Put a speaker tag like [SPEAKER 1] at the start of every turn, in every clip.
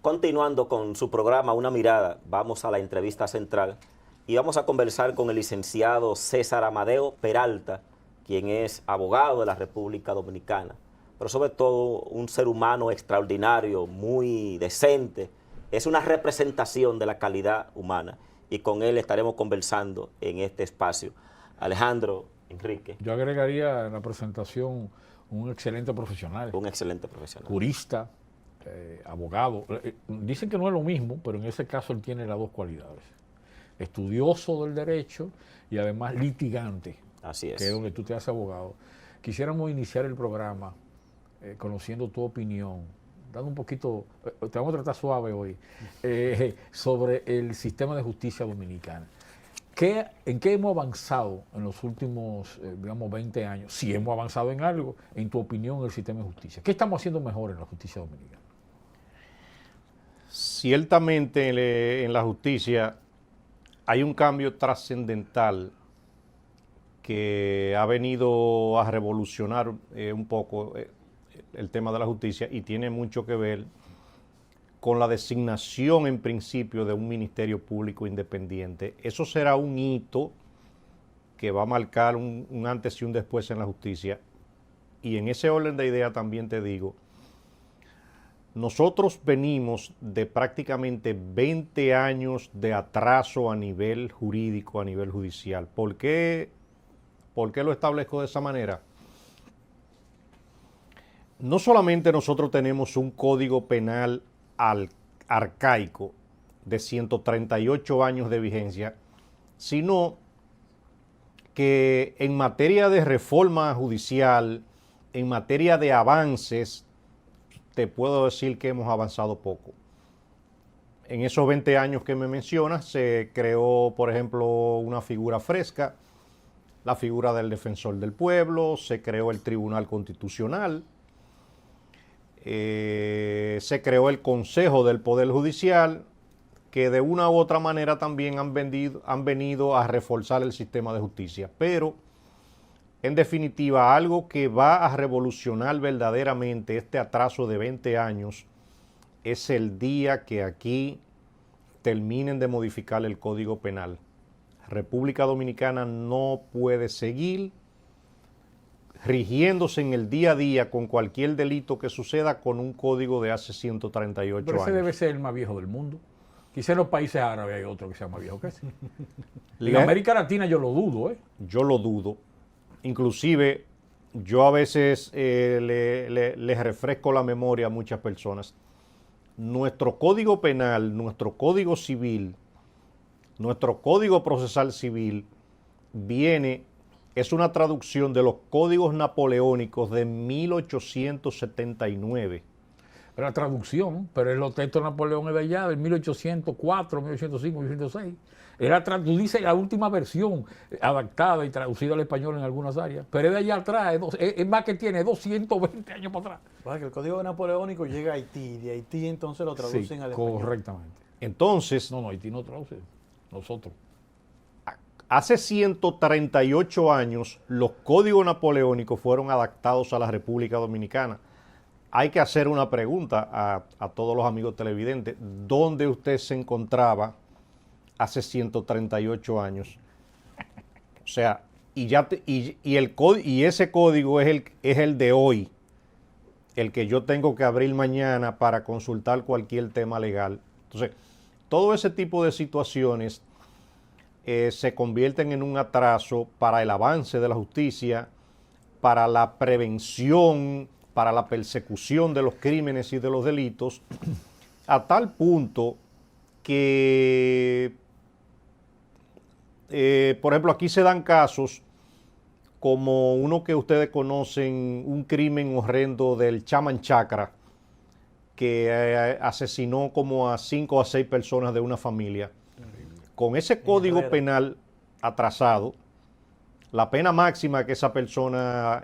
[SPEAKER 1] Continuando con su programa Una Mirada, vamos a la entrevista central y vamos a conversar con el licenciado César Amadeo Peralta, quien es abogado de la República Dominicana, pero sobre todo un ser humano extraordinario, muy decente. Es una representación de la calidad humana y con él estaremos conversando en este espacio. Alejandro, Enrique.
[SPEAKER 2] Yo agregaría en la presentación un excelente profesional.
[SPEAKER 1] Un excelente profesional.
[SPEAKER 2] Jurista, abogado. Dicen que no es lo mismo, pero en ese caso él tiene las dos cualidades. Estudioso del derecho y además litigante.
[SPEAKER 1] Así es.
[SPEAKER 2] Que es donde tú te haces abogado. Quisiéramos iniciar el programa conociendo tu opinión, dando un poquito, te vamos a tratar suave hoy, sobre el sistema de justicia dominicana. ¿En qué hemos avanzado en los últimos, digamos, 20 años? Si hemos avanzado en algo, en tu opinión, en el sistema de justicia. ¿Qué estamos haciendo mejor en la justicia dominicana?
[SPEAKER 3] Ciertamente en la justicia hay un cambio trascendental que ha venido a revolucionar un poco el tema de la justicia y tiene mucho que ver con la designación en principio de un ministerio público independiente. Eso será un hito que va a marcar un antes y un después en la justicia. Y en ese orden de idea también te digo, nosotros venimos de prácticamente 20 años de atraso a nivel jurídico, a nivel judicial. ¿Por qué lo establezco de esa manera? No solamente nosotros tenemos un código penal arcaico de 138 años de vigencia, sino que en materia de reforma judicial, en materia de avances, te puedo decir que hemos avanzado poco. En esos 20 años que me mencionas, se creó, por ejemplo, una figura fresca, la figura del defensor del pueblo, se creó el Tribunal Constitucional, se creó el Consejo del Poder Judicial, que de una u otra manera también han venido a reforzar el sistema de justicia. Pero, en definitiva, algo que va a revolucionar verdaderamente este atraso de 20 años es el día que aquí terminen de modificar el Código Penal. República Dominicana no puede seguir rigiéndose en el día a día con cualquier delito que suceda con un código de hace 138
[SPEAKER 2] Pero ese
[SPEAKER 3] años.
[SPEAKER 2] debe ser el más viejo del mundo. Quizá en los países árabes hay otro que sea más viejo que ese. En América Latina yo lo dudo, ¿eh?
[SPEAKER 3] Yo lo dudo. Inclusive, yo a veces les refresco la memoria a muchas personas. Nuestro código penal, nuestro código civil, nuestro código procesal civil es una traducción de los códigos napoleónicos de 1879.
[SPEAKER 2] La traducción, pero los textos de Napoleón es de allá, del 1804, 1805, 1806. Tú dices la última versión adaptada y traducida al español en algunas áreas, pero es de allá atrás, es más que tiene 220 años para atrás.
[SPEAKER 4] Para que el código napoleónico llega a Haití, de Haití entonces lo traducen al español.
[SPEAKER 2] Correctamente.
[SPEAKER 3] Entonces,
[SPEAKER 2] No, Haití no traduce, nosotros.
[SPEAKER 3] Hace 138 años los códigos napoleónicos fueron adaptados a la República Dominicana. Hay que hacer una pregunta a todos los amigos televidentes. ¿Dónde usted se encontraba hace 138 años? O sea, y ese código es el de hoy, el que yo tengo que abrir mañana para consultar cualquier tema legal. Entonces, todo ese tipo de situaciones se convierten en un atraso para el avance de la justicia, para la prevención, para la persecución de los crímenes y de los delitos, a tal punto que, por ejemplo, aquí se dan casos como uno que ustedes conocen, un crimen horrendo del Chaman Chacra, que asesinó como a 5 o a 6 personas de una familia. Con ese código penal atrasado, la pena máxima que esa persona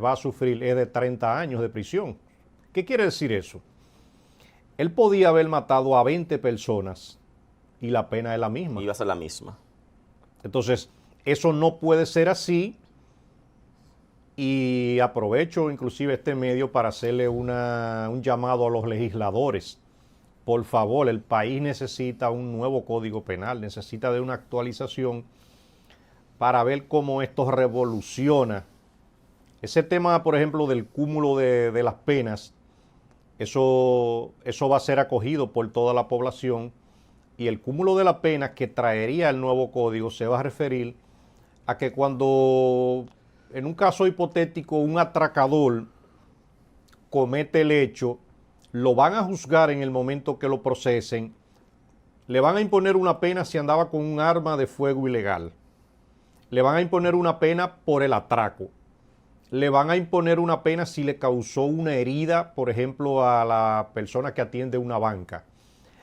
[SPEAKER 3] va a sufrir es de 30 años de prisión. ¿Qué quiere decir eso? Él podía haber matado a 20 personas y la pena es la misma.
[SPEAKER 1] Iba a ser la misma.
[SPEAKER 3] Entonces, eso no puede ser así y aprovecho inclusive este medio para hacerle un llamado a los legisladores por favor, el país necesita un nuevo código penal, necesita de una actualización para ver cómo esto revoluciona. Ese tema, por ejemplo, del cúmulo de las penas, eso va a ser acogido por toda la población, y el cúmulo de las penas que traería el nuevo código se va a referir a que cuando, en un caso hipotético, un atracador comete el hecho, lo van a juzgar en el momento que lo procesen, le van a imponer una pena si andaba con un arma de fuego ilegal, le van a imponer una pena por el atraco, le van a imponer una pena si le causó una herida, por ejemplo, a la persona que atiende una banca,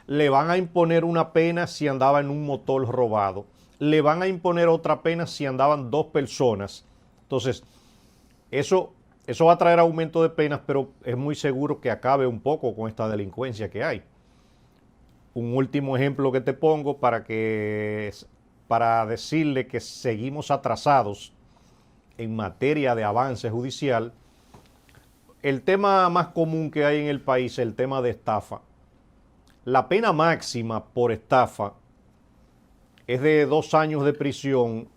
[SPEAKER 3] le van a imponer una pena si andaba en un motor robado, le van a imponer otra pena si andaban dos personas. Entonces, eso va a traer aumento de penas, pero es muy seguro que acabe un poco con esta delincuencia que hay. Un último ejemplo que te pongo para decirle que seguimos atrasados en materia de avance judicial. El tema más común que hay en el país es el tema de estafa. La pena máxima por estafa es de 2 años de prisión.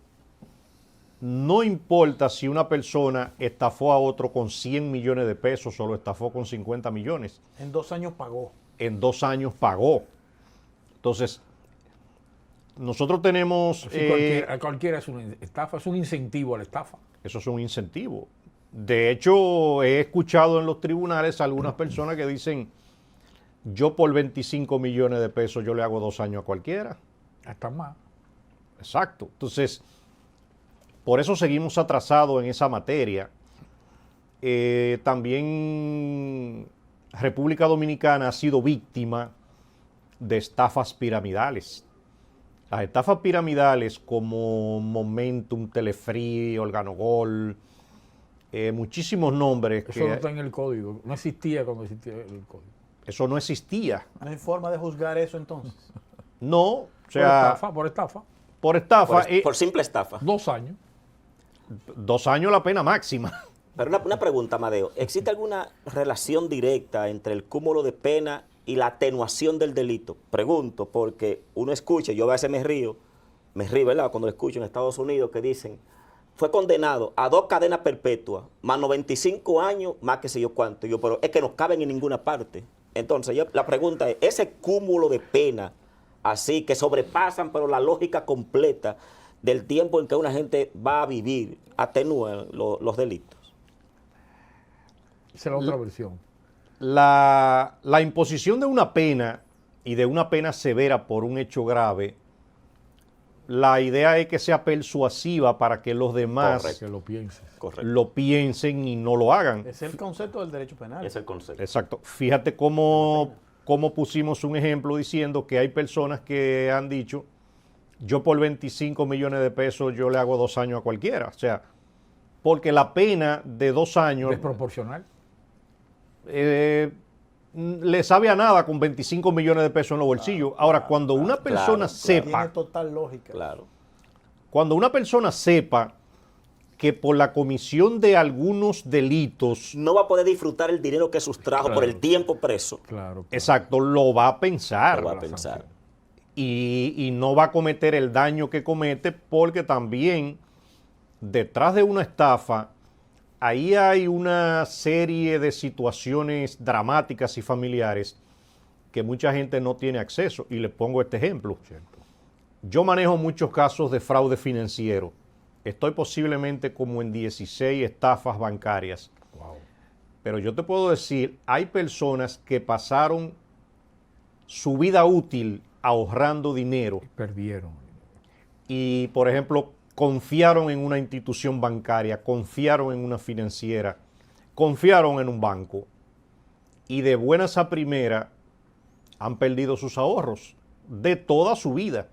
[SPEAKER 3] No importa si una persona estafó a otro con 100 millones de pesos o lo estafó con 50 millones.
[SPEAKER 4] En 2 años pagó.
[SPEAKER 3] En 2 años pagó. Entonces, nosotros tenemos...
[SPEAKER 2] cualquiera es una estafa, es un incentivo a la estafa.
[SPEAKER 3] Eso es un incentivo. De hecho, he escuchado en los tribunales algunas personas que dicen, yo por 25 millones de pesos yo le hago 2 años a cualquiera.
[SPEAKER 2] Hasta más.
[SPEAKER 3] Exacto. Entonces, por eso seguimos atrasados en esa materia. También República Dominicana ha sido víctima de estafas piramidales. Las estafas piramidales como Momentum, Telefree, Organogol, muchísimos nombres.
[SPEAKER 2] Eso no está en el código. No existía cuando existía el código.
[SPEAKER 3] Eso no existía.
[SPEAKER 4] ¿No hay forma de juzgar eso entonces?
[SPEAKER 3] No, o sea...
[SPEAKER 2] Por estafa.
[SPEAKER 3] Por estafa.
[SPEAKER 1] Por simple estafa.
[SPEAKER 2] 2 años.
[SPEAKER 3] 2 años la pena máxima.
[SPEAKER 1] Pero una pregunta, Amadeo. ¿Existe alguna relación directa entre el cúmulo de pena y la atenuación del delito? Pregunto, porque uno escucha, yo a veces me río, ¿verdad? Cuando lo escucho en Estados Unidos que dicen, fue condenado a 2 cadenas perpetuas, más 95 años, más que sé yo cuánto. Yo, pero es que no caben en ninguna parte. Entonces, la pregunta es, ese cúmulo de pena, así, que sobrepasan, pero la lógica completa del tiempo en que una gente va a vivir, atenúa los delitos.
[SPEAKER 2] Esa es la otra versión.
[SPEAKER 3] La imposición de una pena y de una pena severa por un hecho grave, la idea es que sea persuasiva para que los demás
[SPEAKER 2] Que lo pienses.
[SPEAKER 3] lo piensen y no lo hagan.
[SPEAKER 4] Es el concepto del derecho penal.
[SPEAKER 1] Es el concepto.
[SPEAKER 3] Exacto. Fíjate cómo pusimos un ejemplo diciendo que hay personas que han dicho, yo por 25 millones de pesos yo le hago 2 años a cualquiera. O sea, porque la pena de 2 años...
[SPEAKER 2] Desproporcional.
[SPEAKER 3] Le sabe a nada con 25 millones de pesos en los bolsillos. Ahora, cuando una persona sepa...
[SPEAKER 4] Tiene total lógica.
[SPEAKER 1] Claro.
[SPEAKER 3] Cuando una persona sepa que por la comisión de algunos delitos...
[SPEAKER 1] No va a poder disfrutar el dinero que sustrajo por el tiempo preso.
[SPEAKER 2] Claro.
[SPEAKER 3] Exacto, lo va a pensar.
[SPEAKER 1] Lo va a pensar.
[SPEAKER 3] Y no va a cometer el daño que comete, porque también detrás de una estafa, ahí hay una serie de situaciones dramáticas y familiares que mucha gente no tiene acceso. Y les pongo este ejemplo.
[SPEAKER 2] Cierto.
[SPEAKER 3] Yo manejo muchos casos de fraude financiero. Estoy posiblemente como en 16 estafas bancarias.
[SPEAKER 2] Wow.
[SPEAKER 3] Pero yo te puedo decir, hay personas que pasaron su vida útil ahorrando dinero
[SPEAKER 2] Perdieron.
[SPEAKER 3] y, por ejemplo, confiaron en una institución bancaria, confiaron en una financiera, confiaron en un banco y de buenas a primera han perdido sus ahorros de toda su vida.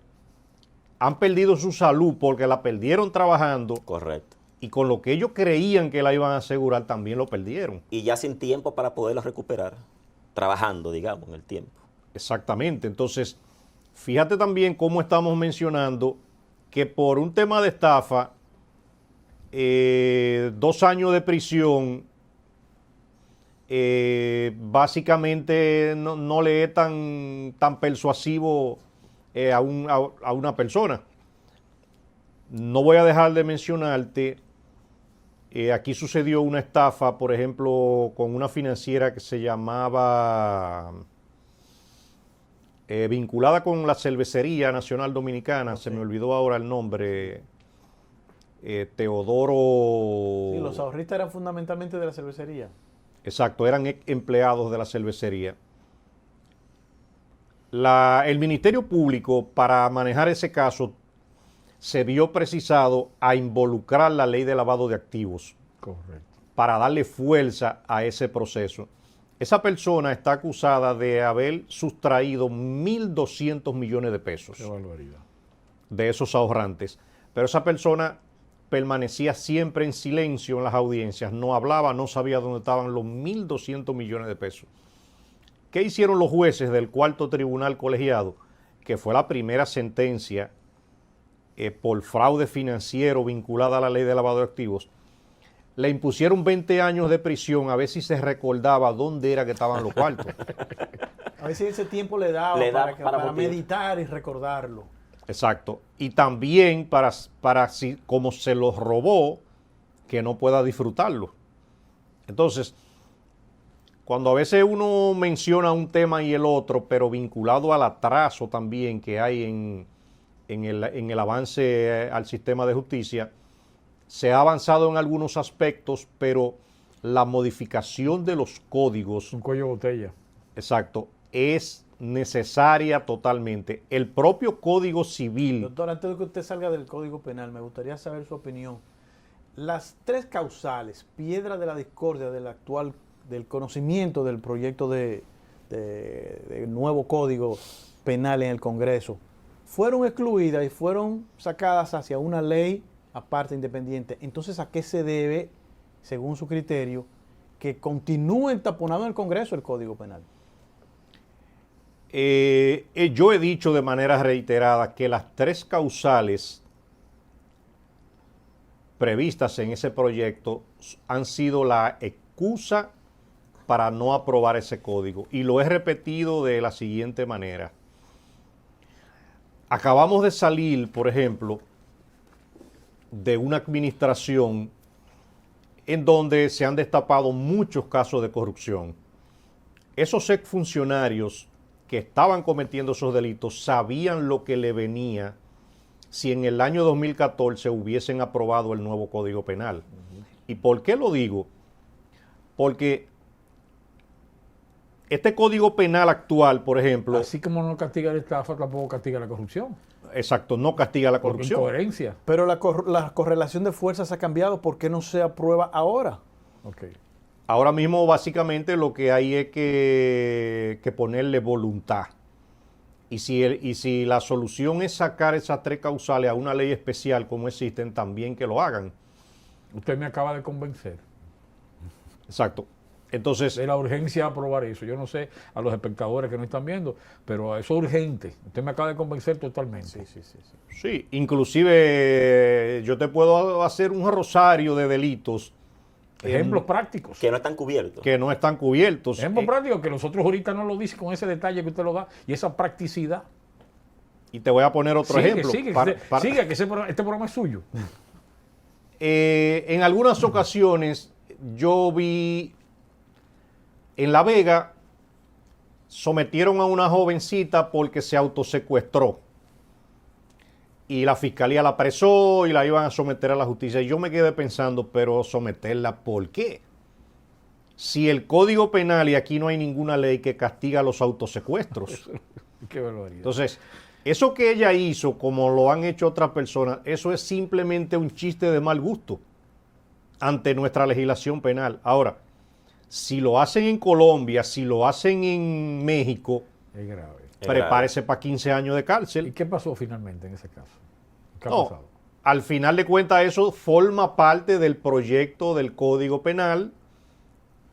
[SPEAKER 3] Han perdido su salud porque la perdieron trabajando.
[SPEAKER 1] Correcto.
[SPEAKER 3] Y con lo que ellos creían que la iban a asegurar, también lo perdieron.
[SPEAKER 1] Y ya sin tiempo para poderlo recuperar, trabajando, digamos, en el tiempo.
[SPEAKER 3] Exactamente. Entonces, fíjate también cómo estamos mencionando que por un tema de estafa, 2 años de prisión básicamente no le es tan persuasivo a una persona. No voy a dejar de mencionarte, aquí sucedió una estafa, por ejemplo, con una financiera que se llamaba, vinculada con la Cervecería Nacional Dominicana, se me olvidó ahora el nombre, Teodoro...
[SPEAKER 4] Sí, los ahorristas eran fundamentalmente de la cervecería.
[SPEAKER 3] Exacto, eran empleados de la cervecería. El Ministerio Público, para manejar ese caso, se vio precisado a involucrar la ley de lavado de activos.
[SPEAKER 2] Correcto.
[SPEAKER 3] Para darle fuerza a ese proceso. Esa persona está acusada de haber sustraído 1.200 millones de pesos.
[SPEAKER 2] Qué barbaridad.
[SPEAKER 3] De esos ahorrantes. Pero esa persona permanecía siempre en silencio en las audiencias, no hablaba, no sabía dónde estaban los 1.200 millones de pesos. ¿Qué hicieron los jueces del cuarto tribunal colegiado? Que fue la primera sentencia por fraude financiero vinculada a la ley de lavado de activos. Le impusieron 20 años de prisión a ver si se recordaba dónde era que estaban los cuartos.
[SPEAKER 4] A ver si ese tiempo le daba para meditar y recordarlo.
[SPEAKER 3] Exacto. Y también para si, como se los robó, que no pueda disfrutarlo. Entonces, cuando a veces uno menciona un tema y el otro, pero vinculado al atraso también que hay en el avance al sistema de justicia, se ha avanzado en algunos aspectos, pero la modificación de los códigos...
[SPEAKER 2] Un cuello de botella.
[SPEAKER 3] Exacto. Es necesaria totalmente. El propio Código Civil...
[SPEAKER 4] Doctor, antes de que usted salga del Código Penal, me gustaría saber su opinión. Las tres causales, piedra de la discordia del conocimiento del proyecto de nuevo Código Penal en el Congreso, fueron excluidas y fueron sacadas hacia una ley aparte independiente. Entonces, ¿a qué se debe, según su criterio, que continúe taponado en el Congreso el Código Penal?
[SPEAKER 3] Yo he dicho de manera reiterada que las tres causales previstas en ese proyecto han sido la excusa para no aprobar ese código. Y lo he repetido de la siguiente manera. Acabamos de salir, por ejemplo, de una administración en donde se han destapado muchos casos de corrupción. Esos exfuncionarios que estaban cometiendo esos delitos sabían lo que le venía si en el año 2014 hubiesen aprobado el nuevo Código Penal. ¿Y por qué lo digo? Porque este Código Penal actual, por ejemplo...
[SPEAKER 2] Así como no castiga la estafa, tampoco castiga la corrupción.
[SPEAKER 3] Exacto, no castiga la corrupción.
[SPEAKER 2] Por incoherencia.
[SPEAKER 4] Pero la correlación de fuerzas ha cambiado. ¿Por qué no se aprueba ahora?
[SPEAKER 2] Ok.
[SPEAKER 3] Ahora mismo básicamente lo que hay es que ponerle voluntad. Y si la solución es sacar esas tres causales a una ley especial como existen, también que lo hagan.
[SPEAKER 2] Usted me acaba de convencer.
[SPEAKER 3] Exacto. Entonces,
[SPEAKER 2] De la urgencia de aprobar eso. Yo no sé a los espectadores que no están viendo, pero eso es urgente. Usted me acaba de convencer totalmente.
[SPEAKER 3] sí, inclusive yo te puedo hacer un rosario de delitos.
[SPEAKER 2] Ejemplos prácticos.
[SPEAKER 1] Que no están cubiertos.
[SPEAKER 3] Que no están cubiertos.
[SPEAKER 2] Ejemplos prácticos que nosotros ahorita no lo dicen con ese detalle que usted lo da y esa practicidad.
[SPEAKER 3] Y te voy a poner otro ejemplo.
[SPEAKER 2] Sigue, que este programa es suyo.
[SPEAKER 3] En algunas ocasiones yo vi en La Vega, sometieron a una jovencita porque se autosecuestró. Y la fiscalía la apresó y la iban a someter a la justicia. Y yo me quedé pensando, pero someterla, ¿por qué? Si el Código Penal, y aquí no hay ninguna ley que castiga los autosecuestros.
[SPEAKER 2] Qué barbaridad.
[SPEAKER 3] Entonces, eso que ella hizo, como lo han hecho otras personas, eso es simplemente un chiste de mal gusto ante nuestra legislación penal. Ahora, si lo hacen en Colombia, si lo hacen en México,
[SPEAKER 2] Es grave.
[SPEAKER 3] prepárese para 15 años de
[SPEAKER 2] ¿Y
[SPEAKER 3] cárcel.
[SPEAKER 2] qué pasó finalmente en ese caso? ¿Qué ha
[SPEAKER 3] No,
[SPEAKER 2] pasado?
[SPEAKER 3] al final de cuentas eso forma parte del proyecto del Código Penal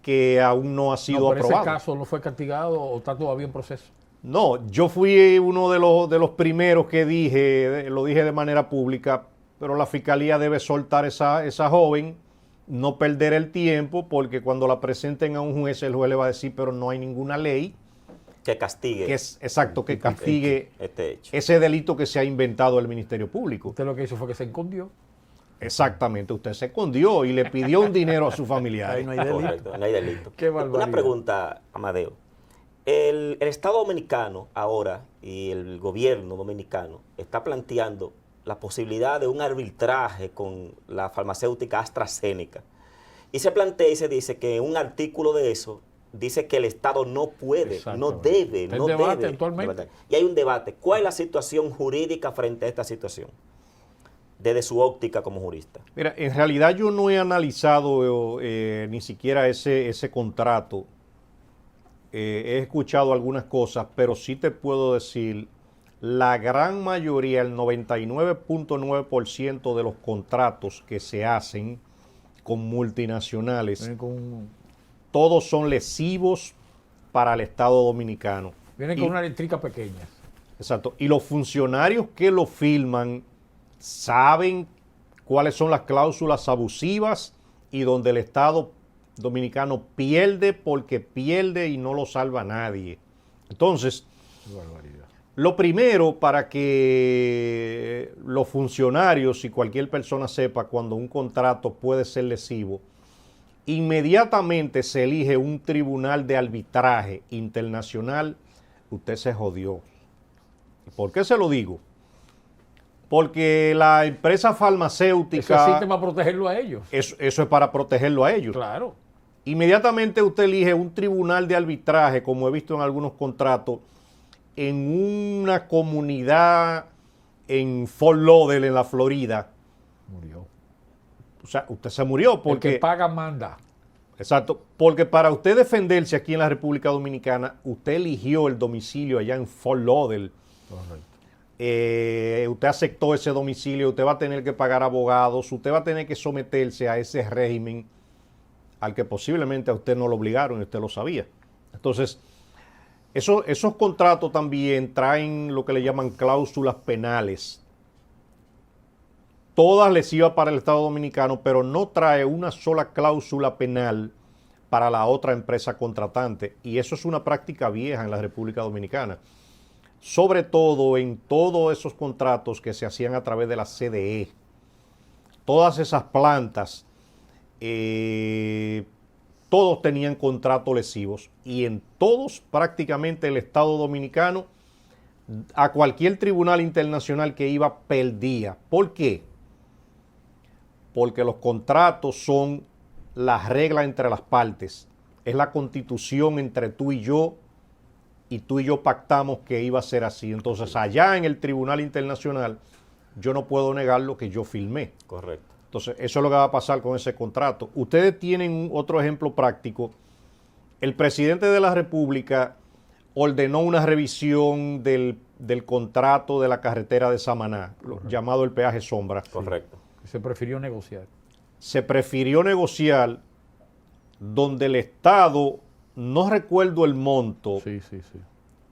[SPEAKER 3] que aún no ha sido
[SPEAKER 2] Pero
[SPEAKER 3] aprobado.
[SPEAKER 2] ese caso no fue castigado o está todavía en proceso.
[SPEAKER 3] No, yo fui uno de los primeros que dije, lo dije de manera pública, pero la fiscalía debe soltar esa joven no perder el tiempo, porque cuando la presenten a un juez, el juez le va a decir, pero no hay ninguna ley
[SPEAKER 1] que castigue
[SPEAKER 3] que castigue
[SPEAKER 1] este hecho.
[SPEAKER 3] ese delito que se ha inventado el Ministerio Público.
[SPEAKER 2] Usted lo que hizo fue que se escondió.
[SPEAKER 3] Exactamente, usted se escondió y le pidió un dinero a su familiar.
[SPEAKER 4] Ahí no hay delito.
[SPEAKER 1] Correcto, no hay delito.
[SPEAKER 2] Qué barbaridad.
[SPEAKER 1] Una pregunta, Amadeo. El Estado dominicano ahora y el gobierno dominicano está planteando la posibilidad de un arbitraje con la farmacéutica AstraZeneca. Y se plantea y se dice que un artículo de eso dice que el Estado no puede, no debe,
[SPEAKER 2] Está en
[SPEAKER 1] no
[SPEAKER 2] debate
[SPEAKER 1] debe.
[SPEAKER 2] actualmente.
[SPEAKER 1] Y hay un debate. ¿Cuál es la situación jurídica frente a esta situación? Desde su óptica como jurista.
[SPEAKER 3] Mira, en realidad yo no he analizado ni siquiera ese contrato. He escuchado algunas cosas, pero sí te puedo decir, la gran mayoría, el 99.9% de los contratos que se hacen con multinacionales, todos son lesivos para el Estado dominicano.
[SPEAKER 2] Vienen con una eléctrica pequeña.
[SPEAKER 3] Exacto. Y los funcionarios que lo firman saben cuáles son las cláusulas abusivas y donde el Estado dominicano pierde porque pierde y no lo salva nadie. Entonces, lo primero para que los funcionarios y cualquier persona sepa cuando un contrato puede ser lesivo, inmediatamente se elige un tribunal de arbitraje internacional, usted se jodió. ¿Por qué se lo digo? Porque la empresa farmacéutica...
[SPEAKER 2] Eso existe para protegerlo a ellos.
[SPEAKER 3] Eso es para protegerlo a ellos.
[SPEAKER 2] Claro.
[SPEAKER 3] Inmediatamente usted elige un tribunal de arbitraje, como he visto en algunos contratos, en una comunidad en Fort Lauderdale, en la Florida.
[SPEAKER 2] Murió.
[SPEAKER 3] O sea, usted se murió porque...
[SPEAKER 2] El que paga manda.
[SPEAKER 3] Exacto, porque para usted defenderse aquí en la República Dominicana, usted eligió el domicilio allá en Fort Lauderdale.
[SPEAKER 2] Correcto.
[SPEAKER 3] Usted aceptó ese domicilio, usted va a tener que pagar abogados, usted va a tener que someterse a ese régimen al que posiblemente a usted no lo obligaron y usted lo sabía. Entonces, esos contratos también traen lo que le llaman cláusulas penales. Todas lesivas para el Estado Dominicano, pero no trae una sola cláusula penal para la otra empresa contratante. Y eso es una práctica vieja en la República Dominicana. Sobre todo en todos esos contratos que se hacían a través de la CDE. Todas esas plantas, todos tenían contratos lesivos y en todos prácticamente el Estado Dominicano a cualquier tribunal internacional que iba perdía. ¿Por qué? Porque los contratos son la regla entre las partes. Es la constitución entre tú y yo pactamos que iba a ser así. Entonces, allá en el Tribunal Internacional, yo no puedo negar lo que yo firmé.
[SPEAKER 1] Correcto.
[SPEAKER 3] Entonces, eso es lo que va a pasar con ese contrato. Ustedes tienen otro ejemplo práctico. El presidente de la República ordenó una revisión del contrato de la carretera de Samaná, llamado el peaje sombra.
[SPEAKER 1] Correcto.
[SPEAKER 2] Se prefirió negociar.
[SPEAKER 3] Se prefirió negociar donde el Estado, no recuerdo el monto,
[SPEAKER 2] Sí.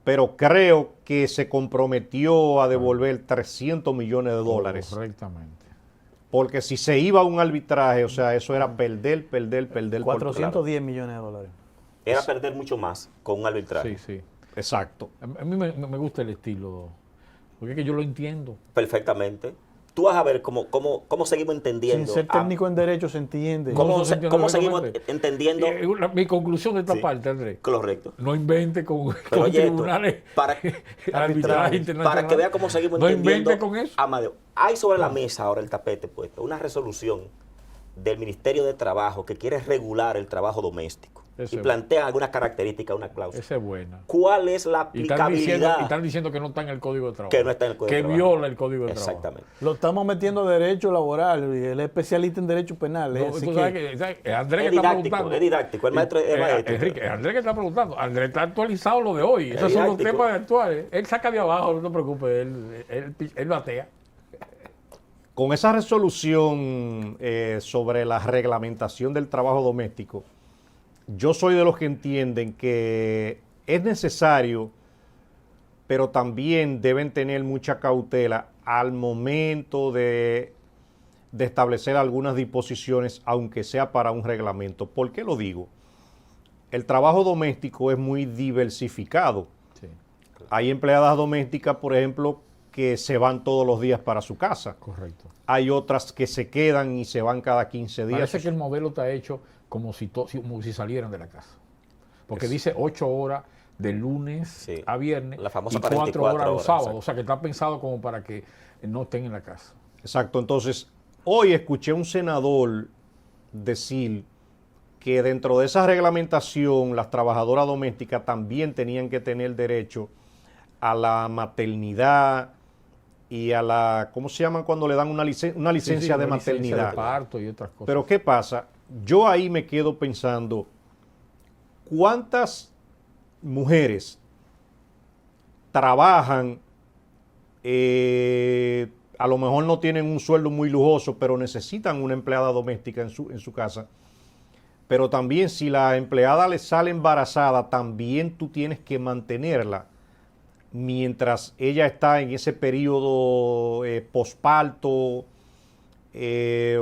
[SPEAKER 3] pero creo que se comprometió a devolver 300 millones de dólares.
[SPEAKER 2] Correctamente.
[SPEAKER 3] Porque si se iba a un arbitraje, o sea, eso era perder.
[SPEAKER 4] 410 millones de dólares.
[SPEAKER 1] Era perder mucho más con un arbitraje.
[SPEAKER 2] Sí.
[SPEAKER 3] Exacto.
[SPEAKER 2] A mí me gusta el estilo, porque es que yo lo entiendo.
[SPEAKER 1] Perfectamente. Tú vas a ver cómo seguimos entendiendo.
[SPEAKER 4] Sin ser técnico en derecho se entiende.
[SPEAKER 2] No, se entiende
[SPEAKER 1] ¿Cómo seguimos
[SPEAKER 2] perfectamente.
[SPEAKER 1] entendiendo?
[SPEAKER 2] Mi conclusión de esta
[SPEAKER 1] Sí.
[SPEAKER 2] parte, Andrés.
[SPEAKER 1] Correcto.
[SPEAKER 2] No invente con
[SPEAKER 1] oye,
[SPEAKER 2] tribunales
[SPEAKER 1] para-
[SPEAKER 2] arbitraje internacional.
[SPEAKER 1] Para que vea cómo seguimos
[SPEAKER 2] No
[SPEAKER 1] entendiendo.
[SPEAKER 2] invente con eso.
[SPEAKER 1] Amadeo, hay sobre la mesa ahora el tapete puesto, una resolución del Ministerio de Trabajo que quiere regular el trabajo doméstico.
[SPEAKER 2] Ese
[SPEAKER 1] Y
[SPEAKER 2] es
[SPEAKER 1] plantea algunas características, una cláusula.
[SPEAKER 2] Esa es buena.
[SPEAKER 1] ¿Cuál es la
[SPEAKER 2] Y están
[SPEAKER 1] aplicabilidad?
[SPEAKER 2] diciendo que no está en el Código de Trabajo.
[SPEAKER 1] Que no está en el Código de
[SPEAKER 2] Que
[SPEAKER 1] Trabajo.
[SPEAKER 2] viola el Código de Trabajo.
[SPEAKER 1] Exactamente.
[SPEAKER 4] Lo estamos metiendo a derecho laboral y él es especialista en derecho penal.
[SPEAKER 2] No,
[SPEAKER 4] así
[SPEAKER 2] tú
[SPEAKER 4] que-
[SPEAKER 2] sabes que Andrés
[SPEAKER 1] Es
[SPEAKER 2] que está
[SPEAKER 1] didáctico,
[SPEAKER 2] preguntando.
[SPEAKER 1] es didáctico. El maestro es maestro.
[SPEAKER 2] Enrique, Andrés que está preguntando. Andrés está actualizado lo de hoy. Esos son los
[SPEAKER 1] didáctico.
[SPEAKER 2] temas actuales. Él saca de abajo, no te preocupes. Él batea.
[SPEAKER 3] Con esa resolución sobre la reglamentación del trabajo doméstico, yo soy de los que entienden que es necesario, pero también deben tener mucha cautela al momento de de establecer algunas disposiciones, aunque sea para un reglamento. ¿Por qué lo digo? El trabajo doméstico es muy diversificado.
[SPEAKER 2] Sí,
[SPEAKER 3] Hay empleadas domésticas, por ejemplo, que se van todos los días para su casa.
[SPEAKER 2] correcto.
[SPEAKER 3] Hay otras que se quedan y se van cada 15 días.
[SPEAKER 2] Parece que el modelo está hecho como si salieran de la casa. Porque
[SPEAKER 3] Es-
[SPEAKER 2] dice 8 horas de lunes
[SPEAKER 1] Sí.
[SPEAKER 2] a viernes
[SPEAKER 1] La famosa
[SPEAKER 2] y 4
[SPEAKER 1] 44
[SPEAKER 2] horas los
[SPEAKER 1] horas,
[SPEAKER 2] sábados.
[SPEAKER 1] exacto.
[SPEAKER 2] O sea, que está pensado como para que no estén en la casa.
[SPEAKER 3] Exacto. Entonces, hoy escuché a un senador decir que dentro de esa reglamentación las trabajadoras domésticas también tenían que tener derecho a la maternidad y a la, ¿cómo se llama cuando le dan una licencia
[SPEAKER 2] Sí,
[SPEAKER 3] de
[SPEAKER 2] licencia
[SPEAKER 3] maternidad?
[SPEAKER 2] de parto y otras cosas.
[SPEAKER 3] Pero ¿qué pasa? Yo ahí me quedo pensando, ¿cuántas mujeres trabajan, a lo mejor no tienen un sueldo muy lujoso, pero necesitan una empleada doméstica en su casa? Pero también si la empleada le sale embarazada, también tú tienes que mantenerla mientras ella está en ese periodo posparto,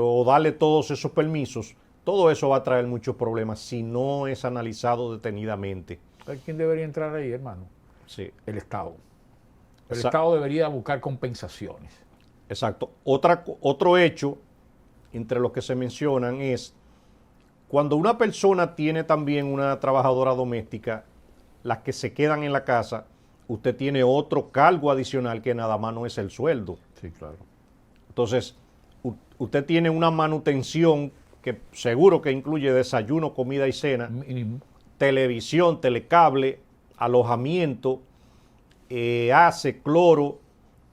[SPEAKER 3] o darle todos esos permisos. Todo eso va a traer muchos problemas si no es analizado detenidamente.
[SPEAKER 2] ¿Sabes quién debería entrar ahí, hermano?
[SPEAKER 3] Sí,
[SPEAKER 2] El Estado. El
[SPEAKER 3] Exacto.
[SPEAKER 2] Estado debería buscar compensaciones.
[SPEAKER 3] exacto. Otro hecho entre los que se mencionan es cuando una persona tiene también una trabajadora doméstica, las que se quedan en la casa, usted tiene otro cargo adicional que nada más no es el sueldo.
[SPEAKER 2] Sí, claro.
[SPEAKER 3] Entonces, usted tiene una manutención que seguro que incluye desayuno, comida y cena,
[SPEAKER 2] Mínimo.
[SPEAKER 3] televisión, telecable, alojamiento, ACE, cloro,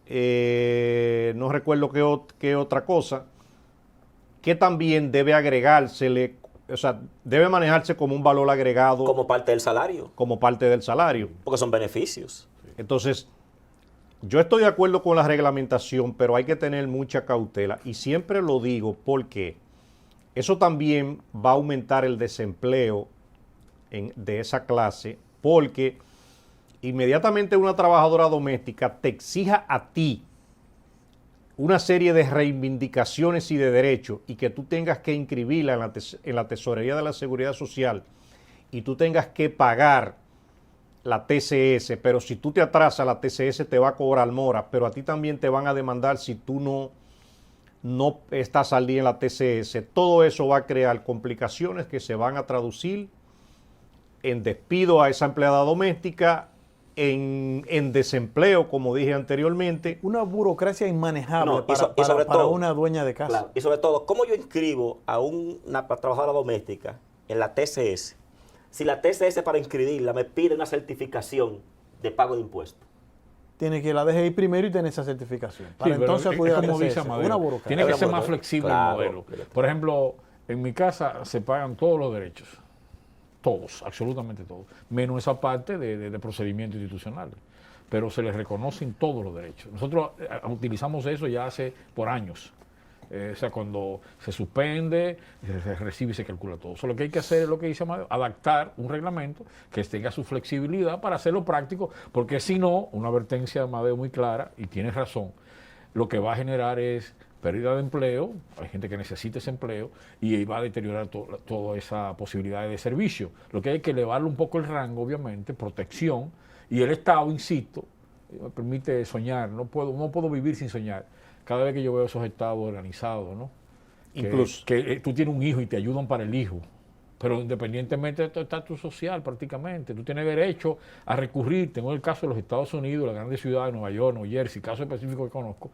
[SPEAKER 3] no recuerdo qué otra cosa, que también debe agregársele, o sea, debe manejarse como un valor agregado
[SPEAKER 1] Como parte del salario,
[SPEAKER 3] como parte del salario.
[SPEAKER 1] porque son beneficios.
[SPEAKER 3] Entonces, yo estoy de acuerdo con la reglamentación, pero hay que tener mucha cautela. Y siempre lo digo porque eso también va a aumentar el desempleo de esa clase, porque inmediatamente una trabajadora doméstica te exija a ti una serie de reivindicaciones y de derechos y que tú tengas que inscribirla en la Tesorería de la Seguridad Social y tú tengas que pagar la TCS, pero si tú te atrasas, la TCS te va a cobrar mora, pero a ti también te van a demandar si tú no estás al día en la TCS. Todo eso va a crear complicaciones que se van a traducir en despido a esa empleada doméstica, en desempleo, como dije anteriormente.
[SPEAKER 4] Una burocracia inmanejable
[SPEAKER 1] No,
[SPEAKER 4] para,
[SPEAKER 1] y sobre
[SPEAKER 4] para
[SPEAKER 1] todo,
[SPEAKER 4] una dueña de casa.
[SPEAKER 1] Claro, y sobre todo, ¿cómo yo inscribo a una trabajadora doméstica en la TCS si la TCS para inscribirla me pide una certificación de pago de impuestos?
[SPEAKER 4] Tiene que ir a la DGI primero y tener esa certificación. Para
[SPEAKER 2] Sí, pero
[SPEAKER 4] entonces
[SPEAKER 2] es
[SPEAKER 4] acudir a la
[SPEAKER 2] como dice
[SPEAKER 4] TCS.
[SPEAKER 2] Amadeo,
[SPEAKER 4] Una burocracia.
[SPEAKER 2] tiene que ser
[SPEAKER 1] Claro,
[SPEAKER 2] más flexible
[SPEAKER 1] claro.
[SPEAKER 2] el modelo. Por ejemplo, en mi casa se pagan todos los derechos. Todos, absolutamente todos. Menos esa parte de procedimientos institucionales. Pero se les reconocen todos los derechos. Nosotros utilizamos eso ya hace por años. O sea, cuando se suspende, se recibe y se calcula todo. Lo que hay que hacer es lo que dice Amadeo, adaptar un reglamento que tenga su flexibilidad para hacerlo práctico, porque si no, una advertencia de Amadeo muy clara, y tienes razón, lo que va a generar es pérdida de empleo, hay gente que necesita ese empleo, y va a deteriorar toda esa posibilidad de servicio. Lo que hay que elevarle un poco el rango, obviamente, protección, y el Estado, insisto, me permite soñar, no puedo vivir sin soñar. Cada vez que yo veo esos estados organizados, ¿no?
[SPEAKER 3] Incluso.
[SPEAKER 2] Que tú tienes un hijo y te ayudan para el hijo, pero independientemente de tu estatus social prácticamente, tú tienes derecho a recurrir. Tengo el caso de los Estados Unidos, las grandes ciudades, Nueva York, Nueva Jersey, caso específico que conozco,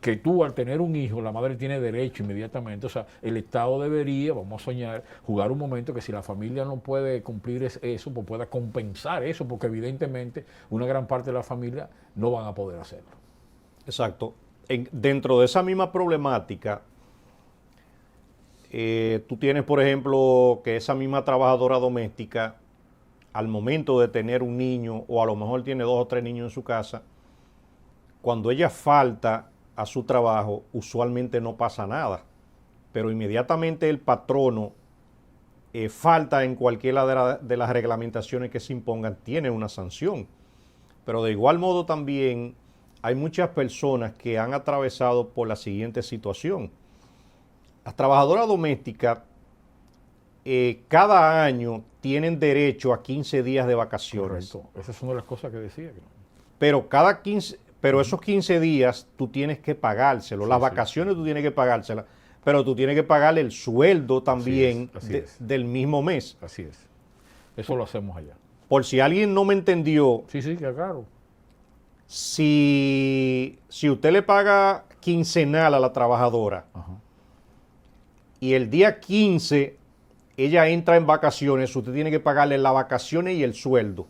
[SPEAKER 2] que tú al tener un hijo, la madre tiene derecho inmediatamente. O sea, el Estado debería, vamos a soñar, jugar un momento que si la familia no puede cumplir eso, pues pueda compensar eso, porque evidentemente una gran parte de la familia no van a poder hacerlo.
[SPEAKER 3] Exacto. Dentro de esa misma problemática, tú tienes, por ejemplo, que esa misma trabajadora doméstica, al momento de tener un niño, o a lo mejor tiene 2 o 3 niños en su casa, cuando ella falta a su trabajo, usualmente no pasa nada. Pero inmediatamente el patrono falta en cualquiera de las reglamentaciones que se impongan, tiene una sanción. Pero de igual modo también hay muchas personas que han atravesado por la siguiente situación. Las trabajadoras domésticas cada año tienen derecho a 15 días de vacaciones.
[SPEAKER 2] Correcto. Esa es una de las cosas que decía.
[SPEAKER 3] Pero esos 15 días tú tienes que pagárselos.
[SPEAKER 2] Sí,
[SPEAKER 3] Las
[SPEAKER 2] sí.
[SPEAKER 3] vacaciones tú tienes que pagárselas, pero tú tienes que pagarle el sueldo también
[SPEAKER 2] así es.
[SPEAKER 3] del mismo mes.
[SPEAKER 2] Así es. Eso lo hacemos allá.
[SPEAKER 3] Por si alguien no me entendió,
[SPEAKER 2] Sí, sí, que claro.
[SPEAKER 3] si usted le paga quincenal a la trabajadora
[SPEAKER 2] Ajá.
[SPEAKER 3] y el día 15 ella entra en vacaciones, usted tiene que pagarle las vacaciones y el sueldo.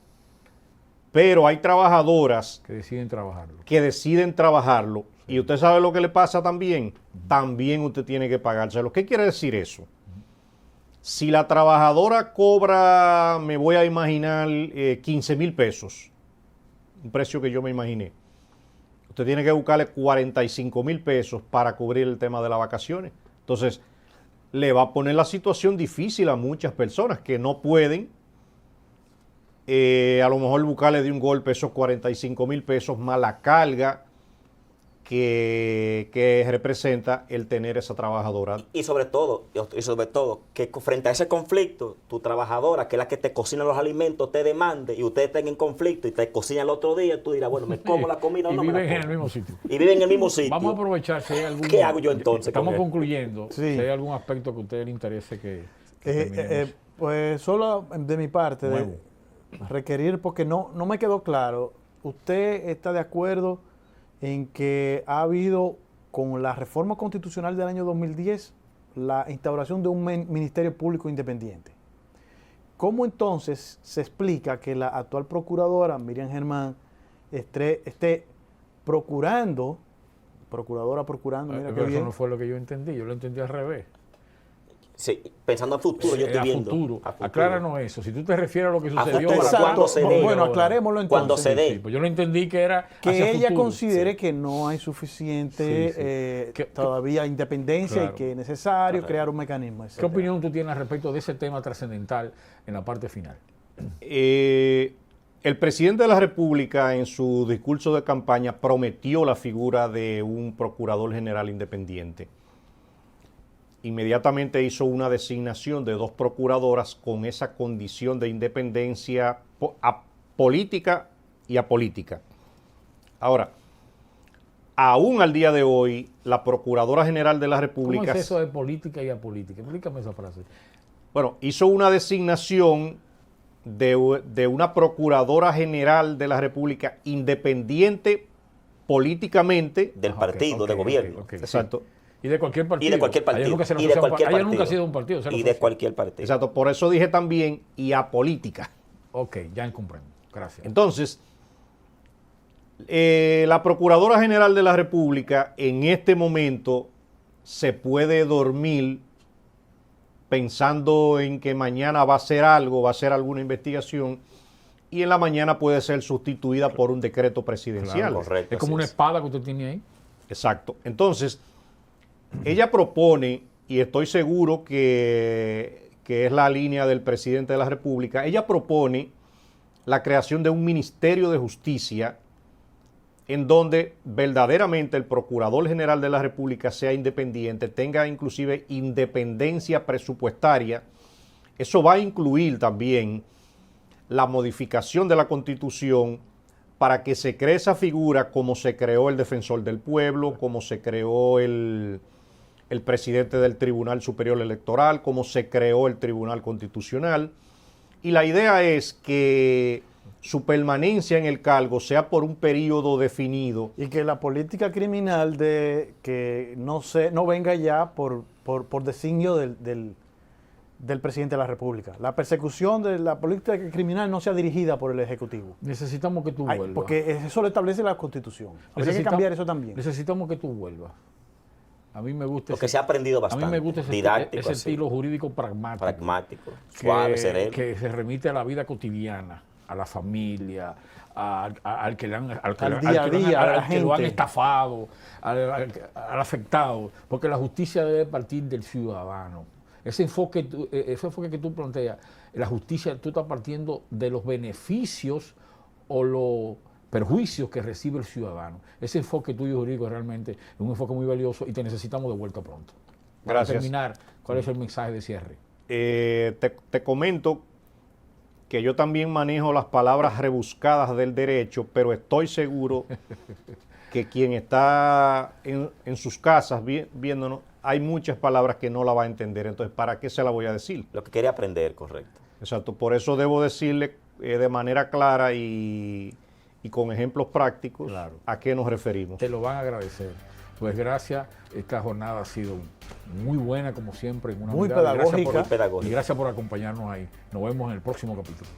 [SPEAKER 3] Pero hay trabajadoras
[SPEAKER 2] Que deciden trabajarlo.
[SPEAKER 3] que deciden trabajarlo. Y usted sabe lo que le pasa también. También usted tiene que pagárselo. ¿Qué quiere decir eso? Si la trabajadora cobra, me voy a imaginar, 15,000 pesos, un precio que yo me imaginé, usted tiene que buscarle 45,000 pesos para cubrir el tema de las vacaciones. Entonces, le va a poner la situación difícil a muchas personas que no pueden a lo mejor buscarle de un golpe esos 45,000 pesos más la carga que representa el tener esa trabajadora.
[SPEAKER 1] Y sobre todo, que frente a ese conflicto, tu trabajadora, que es la que te cocina los alimentos, te demande y ustedes estén en conflicto y te cocina el otro día, tú dirás, bueno, ¿me como la comida o no me la
[SPEAKER 2] viven en el
[SPEAKER 1] como?
[SPEAKER 2] mismo sitio.
[SPEAKER 1] Y viven en el mismo sitio.
[SPEAKER 2] Vamos a aprovechar si hay algún...
[SPEAKER 1] ¿Qué hago yo entonces
[SPEAKER 2] Estamos
[SPEAKER 1] con esto?
[SPEAKER 2] concluyendo.
[SPEAKER 4] Sí.
[SPEAKER 2] Si hay algún aspecto que a usted le interese que terminemos.
[SPEAKER 4] Pues solo de mi parte,
[SPEAKER 2] Nuevo.
[SPEAKER 4] requerir, porque no me quedó claro, ¿usted está de acuerdo en que ha habido, con la reforma constitucional del año 2010, la instauración de un Ministerio Público Independiente? ¿Cómo entonces se explica que la actual procuradora, Miriam Germán, esté procurando, mira qué
[SPEAKER 2] Pero eso
[SPEAKER 4] bien,
[SPEAKER 2] no fue lo que yo entendí. Yo lo entendí al revés.
[SPEAKER 1] Sí, pensando a futuro, yo estoy
[SPEAKER 2] a
[SPEAKER 1] viendo.
[SPEAKER 2] futuro.
[SPEAKER 1] A futuro.
[SPEAKER 2] Acláranos eso. Si tú te refieres a lo que sucedió...
[SPEAKER 1] futuro,
[SPEAKER 2] para
[SPEAKER 1] cuando se dé.
[SPEAKER 4] bueno, aclarémoslo entonces.
[SPEAKER 1] Cuando se dé.
[SPEAKER 2] Sí, pues yo lo entendí que era
[SPEAKER 4] Que
[SPEAKER 2] hacia
[SPEAKER 4] ella
[SPEAKER 2] futuro.
[SPEAKER 4] considere
[SPEAKER 2] Sí.
[SPEAKER 4] que no hay suficiente
[SPEAKER 2] Sí, sí.
[SPEAKER 4] todavía independencia
[SPEAKER 2] Claro.
[SPEAKER 4] y que es necesario
[SPEAKER 1] Correcto.
[SPEAKER 4] crear un mecanismo.
[SPEAKER 2] ¿Qué
[SPEAKER 4] etcétera.
[SPEAKER 2] opinión tú tienes respecto de ese tema trascendental en la parte final?
[SPEAKER 3] El presidente de la República en su discurso de campaña prometió la figura de un procurador general independiente. Inmediatamente hizo una designación de 2 procuradoras con esa condición de independencia política y apolítica. Ahora, aún al día de hoy, la Procuradora General de la República...
[SPEAKER 2] ¿Cómo es eso de política y apolítica? Explícame esa frase.
[SPEAKER 3] Bueno, hizo una designación de una Procuradora General de la República independiente políticamente.
[SPEAKER 1] Del
[SPEAKER 2] Ah,
[SPEAKER 1] partido,
[SPEAKER 2] ok,
[SPEAKER 1] de
[SPEAKER 2] ok,
[SPEAKER 1] gobierno.
[SPEAKER 2] ok, sí.
[SPEAKER 3] Exacto.
[SPEAKER 2] Y de cualquier partido.
[SPEAKER 1] Y de cualquier partido.
[SPEAKER 2] Ella nunca, se
[SPEAKER 1] Y de
[SPEAKER 2] asocia a un
[SPEAKER 1] cualquier
[SPEAKER 2] ella nunca ha
[SPEAKER 1] partido.
[SPEAKER 2] sido un partido. se
[SPEAKER 1] Y de
[SPEAKER 2] asocia.
[SPEAKER 1] cualquier partido.
[SPEAKER 3] Exacto. Por eso dije también y apolítica.
[SPEAKER 2] Ok, ya comprendo. Gracias.
[SPEAKER 3] Entonces, la Procuradora General de la República en este momento se puede dormir pensando en que mañana va a hacer algo, va a hacer alguna investigación y en la mañana puede ser sustituida por un decreto presidencial.
[SPEAKER 2] Claro,
[SPEAKER 1] correcto,
[SPEAKER 2] es como
[SPEAKER 1] así
[SPEAKER 2] una
[SPEAKER 1] es.
[SPEAKER 2] espada que usted tiene ahí.
[SPEAKER 3] Exacto. Entonces, ella propone, y estoy seguro que es la línea del presidente de la República, ella propone la creación de un Ministerio de Justicia en donde verdaderamente el Procurador General de la República sea independiente, tenga inclusive independencia presupuestaria. Eso va a incluir también la modificación de la Constitución para que se cree esa figura como se creó el Defensor del Pueblo, como se creó el presidente del Tribunal Superior Electoral, como se creó el Tribunal Constitucional. Y la idea es que su permanencia en el cargo sea por un periodo definido.
[SPEAKER 4] Y que la política criminal que no venga ya por designio del presidente de la República. La persecución de la política criminal no sea dirigida por el Ejecutivo.
[SPEAKER 2] Necesitamos que tú
[SPEAKER 4] Ay,
[SPEAKER 2] vuelvas.
[SPEAKER 4] porque eso lo establece la Constitución. Habría que cambiar eso también.
[SPEAKER 2] Necesitamos que tú vuelvas. A mí me gusta
[SPEAKER 1] Porque se ha aprendido bastante.
[SPEAKER 2] A mí me gusta
[SPEAKER 1] didáctico,
[SPEAKER 2] ese
[SPEAKER 1] así,
[SPEAKER 2] estilo jurídico pragmático.
[SPEAKER 1] pragmático, suave, sereno.
[SPEAKER 2] Que se remite a la vida cotidiana, a la familia, al que le han,
[SPEAKER 4] Al día a día, a la
[SPEAKER 2] al que lo han
[SPEAKER 4] gente.
[SPEAKER 2] estafado, al afectado, porque la justicia debe partir del ciudadano. Ese enfoque que tú planteas, la justicia, tú estás partiendo de los beneficios o los perjuicios que recibe el ciudadano. Ese enfoque tuyo jurídico realmente es un enfoque muy valioso y te necesitamos de vuelta pronto. Para
[SPEAKER 3] Gracias.
[SPEAKER 2] terminar, ¿cuál es el mensaje de cierre?
[SPEAKER 3] Te comento que yo también manejo las palabras rebuscadas del derecho, pero estoy seguro que quien está en sus casas viéndonos, hay muchas palabras que no la va a entender. Entonces, ¿para qué se la voy a decir?
[SPEAKER 1] Lo que quiere aprender, correcto.
[SPEAKER 3] Exacto, por eso debo decirle de manera clara y con ejemplos prácticos
[SPEAKER 2] Claro.
[SPEAKER 3] a qué nos referimos.
[SPEAKER 2] Te lo van a agradecer. Pues gracias, esta jornada ha sido muy buena como siempre. En una
[SPEAKER 4] Muy
[SPEAKER 2] mirada.
[SPEAKER 4] pedagógica.
[SPEAKER 1] Muy pedagógica.
[SPEAKER 2] Y gracias por acompañarnos ahí. Nos vemos en el próximo capítulo.